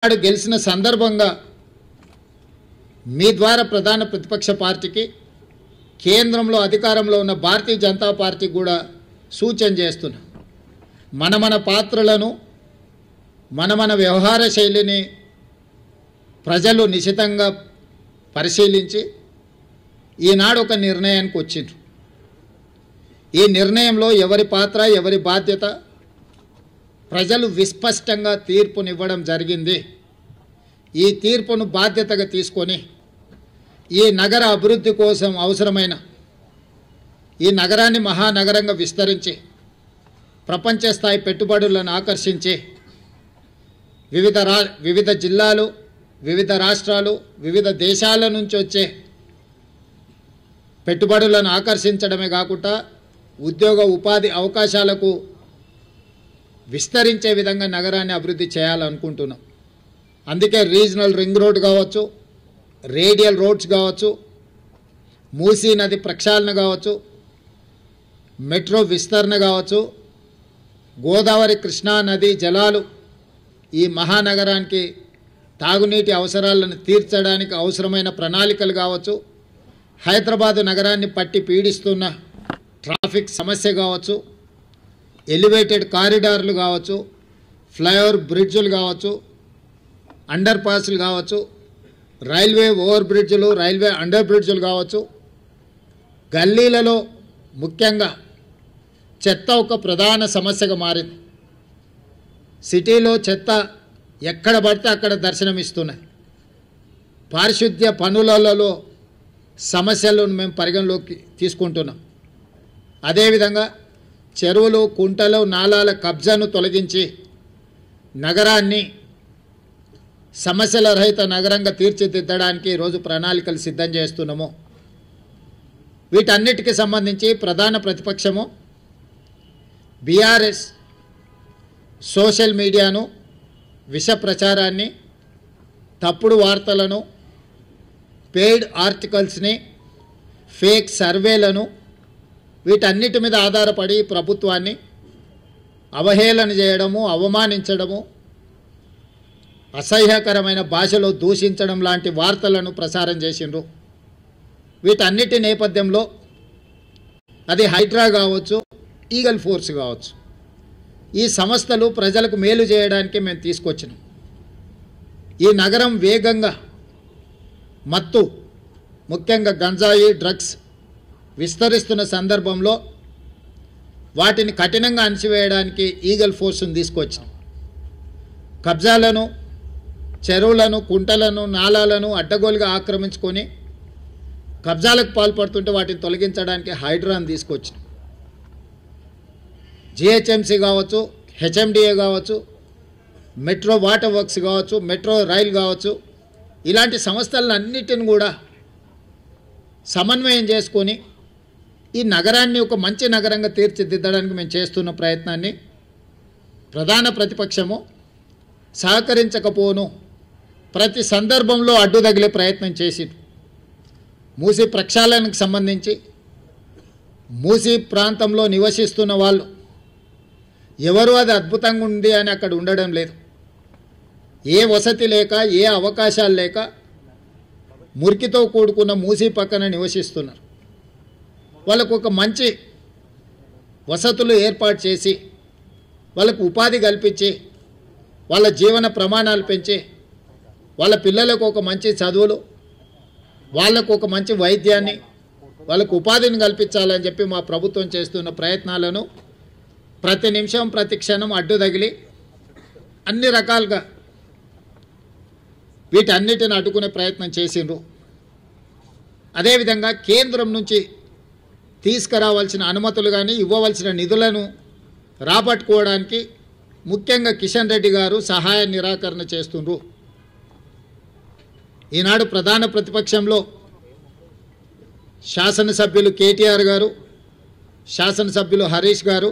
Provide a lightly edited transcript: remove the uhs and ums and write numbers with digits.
నాడు గెలిచిన సందర్భంగా మీ ద్వారా ప్రధాన ప్రతిపక్ష పార్టీకి కేంద్రంలో అధికారంలో ఉన్న భారతీయ జనతా పార్టీ కూడా సూచన చేస్తున్నా మన పాత్రలను మన వ్యవహార శైలిని ప్రజలు నిశితంగా పరిశీలించి ఈనాడు ఒక నిర్ణయానికి వచ్చిండ్రు। ఈ నిర్ణయంలో ఎవరి పాత్ర ఎవరి బాధ్యత ప్రజలు విస్పష్టంగా తీర్పునివ్వడం జరిగింది। ఈ తీర్పును బాధ్యతగా తీసుకొని ఈ నగర అభివృద్ధి కోసం అవసరమైన ఈ నగరాన్ని మహానగరంగా విస్తరించి ప్రపంచ స్థాయి పెట్టుబడులను ఆకర్షించి వివిధ జిల్లాలు వివిధ రాష్ట్రాలు వివిధ దేశాల నుంచి వచ్చే పెట్టుబడులను ఆకర్షించడమే కాకుండా ఉద్యోగ ఉపాధి అవకాశాలకు విస్తరించే విధంగా నగరాన్ని అభివృద్ధి చేయాలనుకుంటున్నాం। అందుకే రీజనల్ రింగ్ రోడ్ కావచ్చు, రేడియల్ రోడ్స్ కావచ్చు, మూసీ నది ప్రక్షాళన కావచ్చు, మెట్రో విస్తరణ కావచ్చు, గోదావరి కృష్ణా నది జలాలు ఈ మహానగరానికి తాగునీటి అవసరాలను తీర్చడానికి అవసరమైన ప్రణాళికలు కావచ్చు, హైదరాబాద్ నగరాన్ని పట్టి పీడిస్తున్న ట్రాఫిక్ సమస్య కావచ్చు, ఎలివేటెడ్ కారిడార్లు కావచ్చు, ఫ్లైఓవర్ బ్రిడ్జులు కావచ్చు, అండర్ పాస్లు కావచ్చు, రైల్వే ఓవర్ బ్రిడ్జులు రైల్వే అండర్ బ్రిడ్జులు కావచ్చు, గల్లీలలో ముఖ్యంగా చెత్త ఒక ప్రధాన సమస్యగా మారింది। సిటీలో చెత్త ఎక్కడ పడితే అక్కడ దర్శనమిస్తున్నాయి। పారిశుద్ధ్య పనులలో సమస్యలను మేము పరిగణలోకి తీసుకుంటున్నాం। అదేవిధంగా చెరువులు కుంటలు నాలాల కబ్జాను తొలగించి నగరాన్ని సమస్యల రహిత నగరంగా తీర్చిదిద్దడానికి ఈరోజు ప్రణాళికలు సిద్ధం చేస్తున్నాము। వీటన్నిటికీ సంబంధించి ప్రధాన ప్రతిపక్షము బీఆర్ఎస్ సోషల్ మీడియాను విష ప్రచారాన్ని తప్పుడు వార్తలను పెయిడ్ ఆర్టికల్స్ని ఫేక్ సర్వేలను వీటన్నిటి మీద ఆధారపడి ప్రభుత్వాన్ని అవహేళన చేయడము అవమానించడము అసహ్యకరమైన భాషలో దూషించడం లాంటి వార్తలను ప్రసారం చేసిండ్రు। వీటన్నిటి నేపథ్యంలో అది హైడ్రా కావచ్చు ఈగల్ ఫోర్స్ కావచ్చు ఈ సంస్థలు ప్రజలకు మేలు చేయడానికి మేము తీసుకొచ్చినాం। ఈ నగరం వేగంగా మత్తు ముఖ్యంగా గంజాయి డ్రగ్స్ విస్తరిస్తున్న సందర్భంలో వాటిని కఠినంగా అణచివేయడానికి ఈగల్ ఫోర్స్ను తీసుకొచ్చాం। కబ్జాలను చెరువులను కుంటలను నాలాలను అడ్డగోలుగా ఆక్రమించుకొని కబ్జాలకు పాల్పడుతుంటే వాటిని తొలగించడానికి హైడ్రాను తీసుకొచ్చాం। జిహెచ్ఎంసీ కావచ్చు హెచ్ఎండిఏ కావచ్చు మెట్రో వాటర్ వర్క్స్ కావచ్చు మెట్రో రైల్ కావచ్చు ఇలాంటి సంస్థలన్నిటిని కూడా సమన్వయం చేసుకొని ఈ నగరాన్ని ఒక మంచి నగరంగా తీర్చిదిద్దడానికి మేము చేస్తున్న ప్రయత్నాన్ని ప్రధాన ప్రతిపక్షము సహకరించకపోను ప్రతి సందర్భంలో అడ్డు తగిలే ప్రయత్నం చేసింది। మూసీ ప్రక్షాళనకు సంబంధించి మూసీ ప్రాంతంలో నివసిస్తున్న వాళ్ళు ఎవరు అది అద్భుతంగా ఉంది అని అక్కడ ఉండడం లేదు। ఏ వసతి లేక ఏ అవకాశాలు లేక మురికితో కూడుకున్న మూసీ పక్కన నివసిస్తున్నారు। వాళ్ళకు ఒక మంచి వసతులు ఏర్పాటు చేసి వాళ్ళకు ఉపాధి కల్పించి వాళ్ళ జీవన ప్రమాణాలు పెంచి వాళ్ళ పిల్లలకు ఒక మంచి చదువులు వాళ్ళకు ఒక మంచి వైద్యాన్ని వాళ్ళకు ఉపాధిని కల్పించాలని చెప్పి మా ప్రభుత్వం చేస్తున్న ప్రయత్నాలను ప్రతి నిమిషం ప్రతి క్షణం అడ్డు తగిలి అన్ని రకాలుగా వీటన్నిటిని అడ్డుకునే ప్రయత్నం చేసిండ్రు। అదేవిధంగా కేంద్రం నుంచి తీసుకురావాల్సిన అనుమతులు కానీ ఇవ్వవలసిన నిధులను రాబట్టుకోవడానికి ముఖ్యంగా కిషన్ రెడ్డి గారు సహాయ నిరాకరణ చేస్తుండ్రు। ఈనాడు ప్రధాన ప్రతిపక్షంలో శాసనసభ్యులు కేటీఆర్ గారు శాసనసభ్యులు హరీష్ గారు